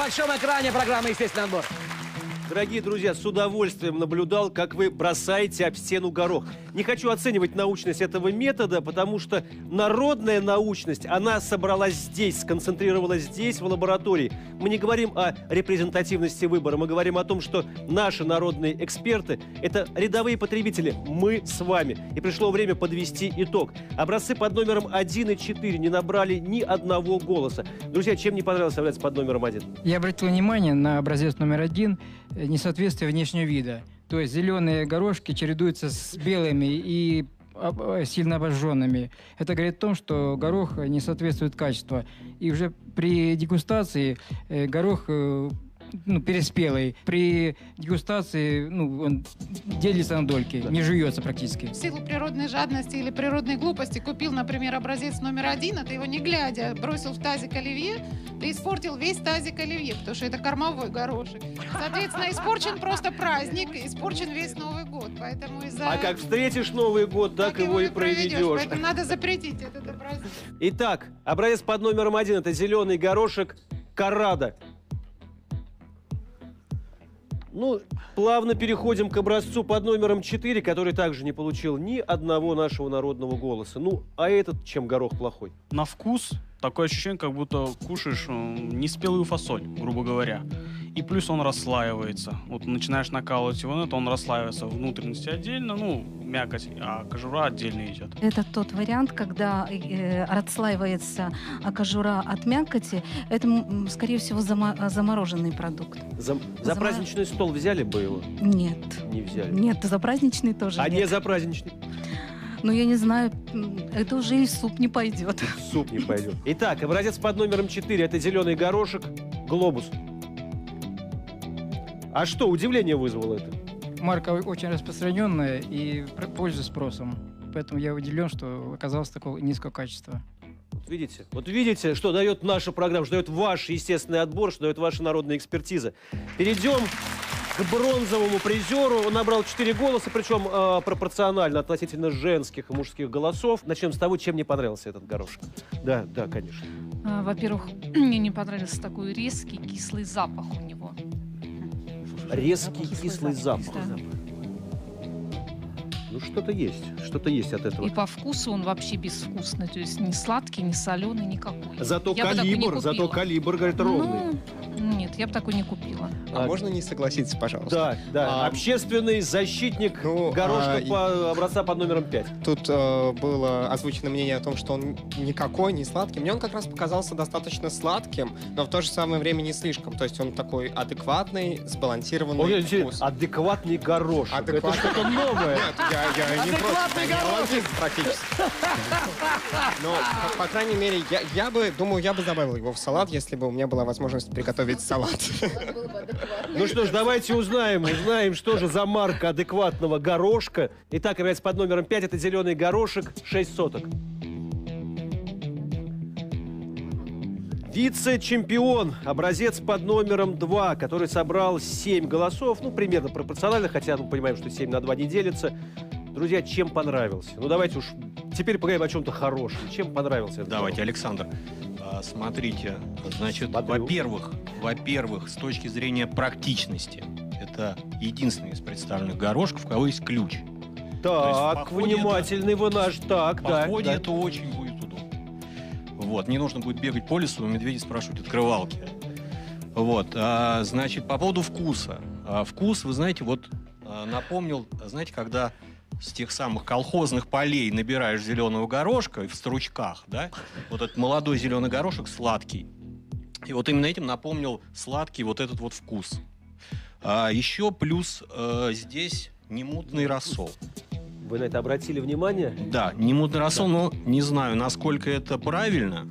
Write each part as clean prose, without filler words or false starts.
большом экране программы «Естественный отбор». Дорогие друзья, с удовольствием наблюдал, как вы бросаете об стену горох. Не хочу оценивать научность этого метода, потому что народная научность, она собралась здесь, сконцентрировалась здесь, в лаборатории. Мы не говорим о репрезентативности выбора, мы говорим о том, что наши народные эксперты – это рядовые потребители, мы с вами. И пришло время подвести итог. Образцы под номером 1 и 4 не набрали ни одного голоса. Друзья, чем не понравился образец под номером 1? Я обратил внимание на образец номер 1 несоответствие внешнего вида. То есть зеленые горошки чередуются с белыми и сильно обожженными. Это говорит о том, что горох не соответствует качеству. И уже при дегустации горох переспелый. При дегустации он делится на дольки, не жуется практически. В силу природной жадности или природной глупости купил, например, образец номер 1, а ты его не глядя бросил в тазик оливье, ты испортил весь тазик оливье, потому что это кормовой горошек. Соответственно, испорчен просто праздник, испорчен весь Новый год. Поэтому А как встретишь Новый год, так его и проведешь. Поэтому надо запретить этот образец. Итак, образец под номером 1 – это зеленый горошек Коррадо. Плавно переходим к образцу под номером 4, который также не получил ни одного нашего народного голоса. А этот чем горох плохой? На вкус такое ощущение, как будто кушаешь неспелую фасоль, грубо говоря. И плюс он расслаивается. Вот начинаешь накалывать его, он расслаивается. Внутренности отдельно, мякоть, а кожура отдельно идет. Это тот вариант, когда расслаивается кожура от мякоти. Это, скорее всего, замороженный продукт. За праздничный стол взяли бы его? Нет. Не взяли? Нет, за праздничный тоже нет. Не за праздничный? Я не знаю, это уже и в суп не пойдет. В суп не пойдет. Итак, образец под номером 4 – это зеленый горошек Глобус. А что, удивление вызвало это? Марка очень распространенная и пользуется спросом. Поэтому я удивлен, что оказалось такого низкого качества. Вот видите, что дает наша программа, что дает ваш естественный отбор, что дает ваша народная экспертиза. Перейдем к бронзовому призеру. Он набрал 4 голоса, причем пропорционально относительно женских и мужских голосов. Начнем с того, чем не понравился этот горошек. Да, конечно. Во-первых, мне не понравился такой резкий кислый запах у него. Резкий кислый запах. Да. Что-то есть от этого. И по вкусу он вообще безвкусный, то есть ни сладкий, ни соленый, никакой. Зато калибр, говорит, ровный. Нет, я бы такой не купила. А можно не согласиться, пожалуйста? Да. Общественный защитник горошка по образца под номером 5. Тут было озвучено мнение о том, что он никакой, не сладкий. Мне он как раз показался достаточно сладким, но в то же самое время не слишком. То есть он такой адекватный, сбалансированный вкус. Адекватный горошек. Это что-то новое. Нет, я не адекватный горошек практически. Но, по крайней мере, я бы добавил его в салат, если бы у меня была возможность приготовить салат. Что ж, давайте узнаем, что же за марка адекватного горошка. Итак, образец под номером 5 – это зеленый горошек 6 соток. Вице-чемпион, образец под номером 2, который собрал 7 голосов, примерно пропорционально, хотя мы понимаем, что 7 на 2 не делится. Друзья, чем понравился? Давайте уж теперь поговорим о чем-то хорошем. Чем понравился этот Давайте, горох? Александр, смотрите, значит, во-первых, с точки зрения практичности, это единственный из представленных горошков, у кого есть ключ. Так, внимательный вы наш. Так, в походе это очень будет удобно. Не нужно будет бегать по лесу, у медведей спрашивать открывалки. Значит, по поводу вкуса. Вкус, вы знаете, напомнил, знаете, когда с тех самых колхозных полей набираешь зеленого горошка и в стручках, да, этот молодой зеленый горошек сладкий. И именно этим напомнил сладкий этот вкус. Еще плюс здесь немутный рассол. Вы на это обратили внимание? Да, немутный рассол, но не знаю, насколько это правильно.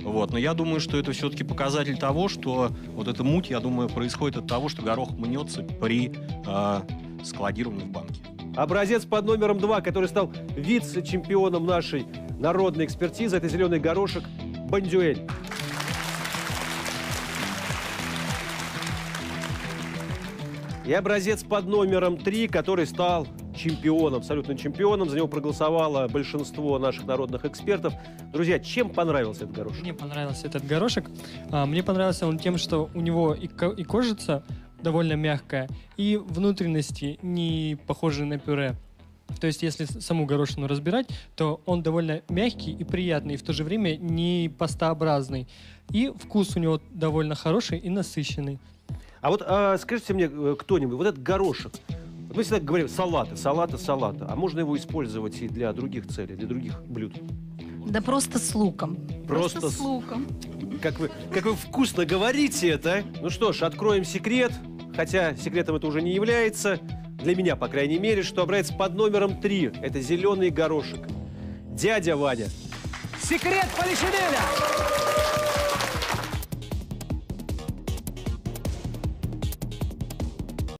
Но я думаю, что это все-таки показатель того, что эта муть, я думаю, происходит от того, что горох мнется при складировании в банке. Образец под номером 2, который стал вице-чемпионом нашей народной экспертизы, это зеленый горошек Бондюэль. И образец под номером 3, который стал чемпионом, абсолютным чемпионом. За него проголосовало большинство наших народных экспертов. Друзья, чем понравился этот горошек? Мне понравился этот горошек. Мне понравился он тем, что у него и кожица довольно мягкая, и внутренности не похожи на пюре. То есть, если саму горошину разбирать, то он довольно мягкий и приятный, и в то же время не пастообразный. И вкус у него довольно хороший и насыщенный. А вот скажите мне кто-нибудь, вот этот горошек, вот мы всегда говорим салаты. А можно его использовать и для других целей, для других блюд? Да просто с луком. Просто с луком. Как вы вкусно говорите это. А? Ну что ж, откроем секрет, хотя секретом это уже не является, для меня, по крайней мере, что образец под номером 3. Это зеленый горошек. Дядя Ваня. Секрет Полишинеля!